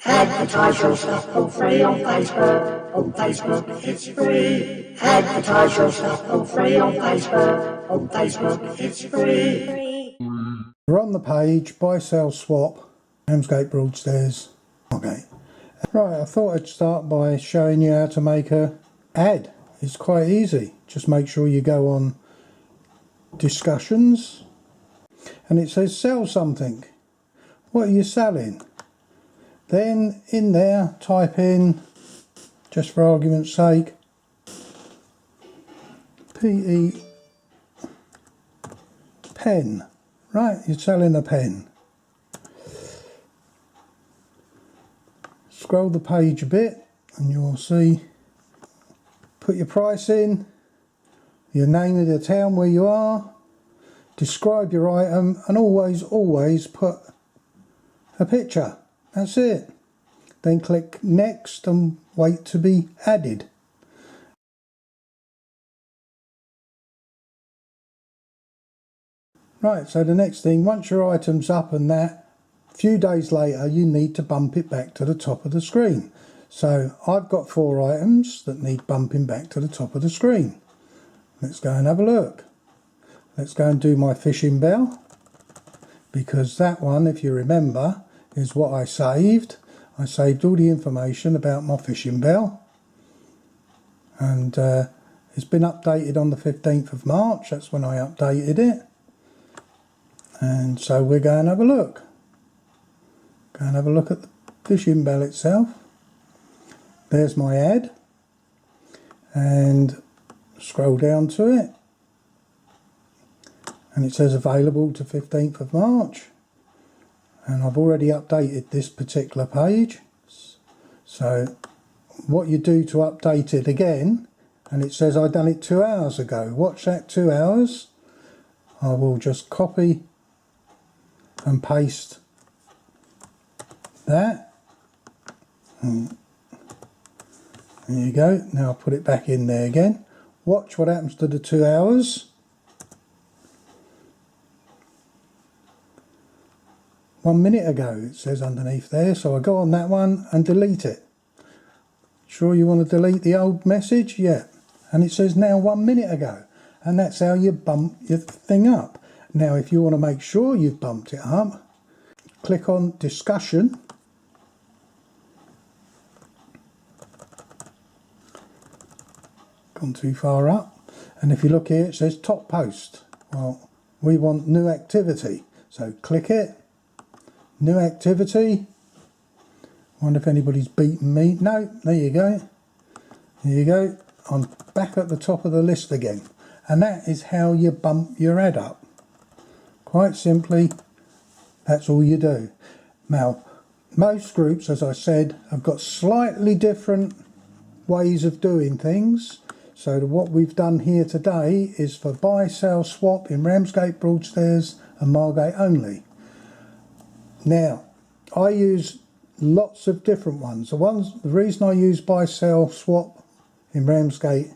Advertise your stuff for free on Facebook. On Facebook, it's free. Advertise your stuff for free on Facebook. On Facebook, it's free. We're on the page, buy, sell, swap, Ramsgate Broadstairs. Okay. Right, I thought I'd start by showing you how to make a ad. It's quite easy. Just make sure you go on discussions and it says sell something. What are you selling? Then in there type in, just for argument's sake, PE pen. Right, you're selling a pen. Scroll the page a bit and you'll see, put your price in, your name of the town where you are, describe your item, and always put a picture. That's it. Then click next and wait to be added. Right, so the next thing, once your item's up and that, a few days later you need to bump it back to the top of the screen. So I've got 4 items that need bumping back to the top of the screen. Let's go and have a look. Let's go and do my fishing bell, because that one, if you remember, is what I saved. I saved all the information about my fishing bell, and it's been updated on the 15th of March. That's when I updated it. And so we're going to have a look. Go and have a look at the fishing bell itself. There's my ad, and scroll down to it, and it says available to 15th of March. And I've already updated this particular page. So what you do to update it again, and it says I've done it 2 hours ago. Watch that 2 hours. I will just copy and paste that. And there you go. Now I'll put it back in there again. Watch what happens to the 2 hours. 1 minute ago, it says underneath there. So I go on that one and delete it. Sure you want to delete the old message? Yeah. And it says now 1 minute ago. And that's how you bump your thing up. Now if you want to make sure you've bumped it up, click on discussion. Gone too far up. And if you look here, it says top post. Well, we want new activity. So click it. New activity. Wonder if anybody's beaten me. No, there you go. There you go. I'm back at the top of the list again. And that is how you bump your ad up. Quite simply, that's all you do. Now, most groups, as I said, have got slightly different ways of doing things. So what we've done here today is for buy, sell, swap in Ramsgate, Broadstairs and Margate only. Now, I use lots of different ones. The reason I use buy, sell, swap in Ramsgate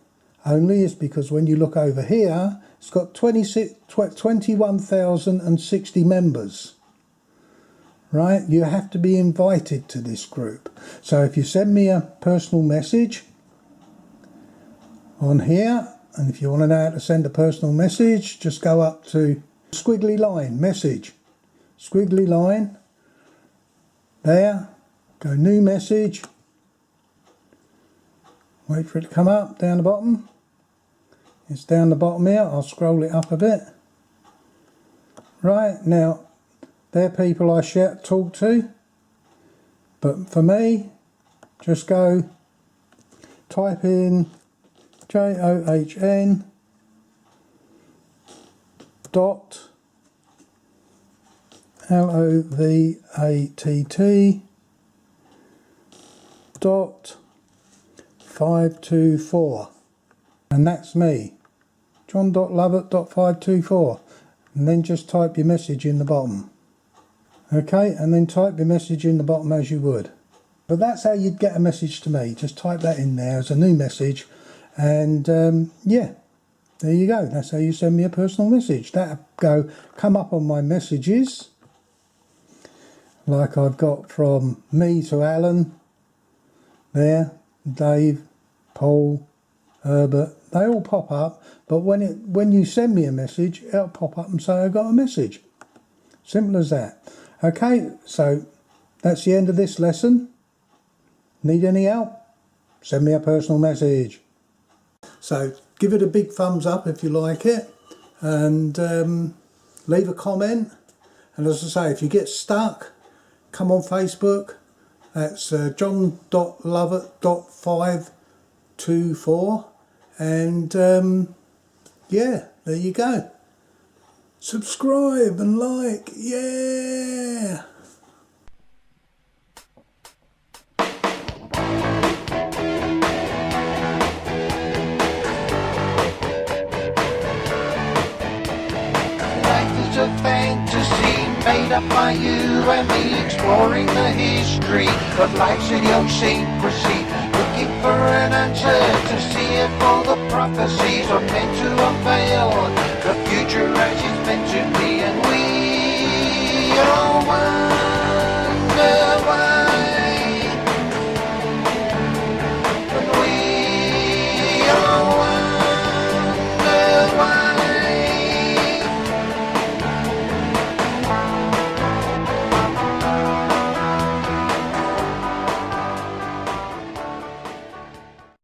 only is because when you look over here, it's got 21,060 members. Right? You have to be invited to this group. So if you send me a personal message on here, and if you want to know how to send a personal message, just go up to squiggly line, message, squiggly line, there, go new message, wait for it to come up, down the bottom. It's down the bottom here. I'll scroll it up a bit. Right, now, they're people I talk to. But for me, just go, type in JOHN dot LOVATT dot 524. And that's me, John.Lovett.524, and then just type your message in the bottom. Okay, and then type your message in the bottom as you would. But that's how you'd get a message to me. Just type that in there as a new message, and yeah, there you go. That's how you send me a personal message. That'll come up on my messages like I've got from me to Alan there, Dave, Paul, Herbert, they all pop up, but when you send me a message, it'll pop up and say I got a message. Simple as that. Okay, so that's the end of this lesson. Need any help? Send me a personal message. So give it a big thumbs up if you like it, and leave a comment. And as I say, if you get stuck, come on Facebook. That's john.lovett.524, and yeah, there you go. Subscribe and like, yeah. Life is a fantasy made up by you and me, exploring the history of life's idiosyncrasy, looking for an answer to see if all the prophecies are meant to unveil.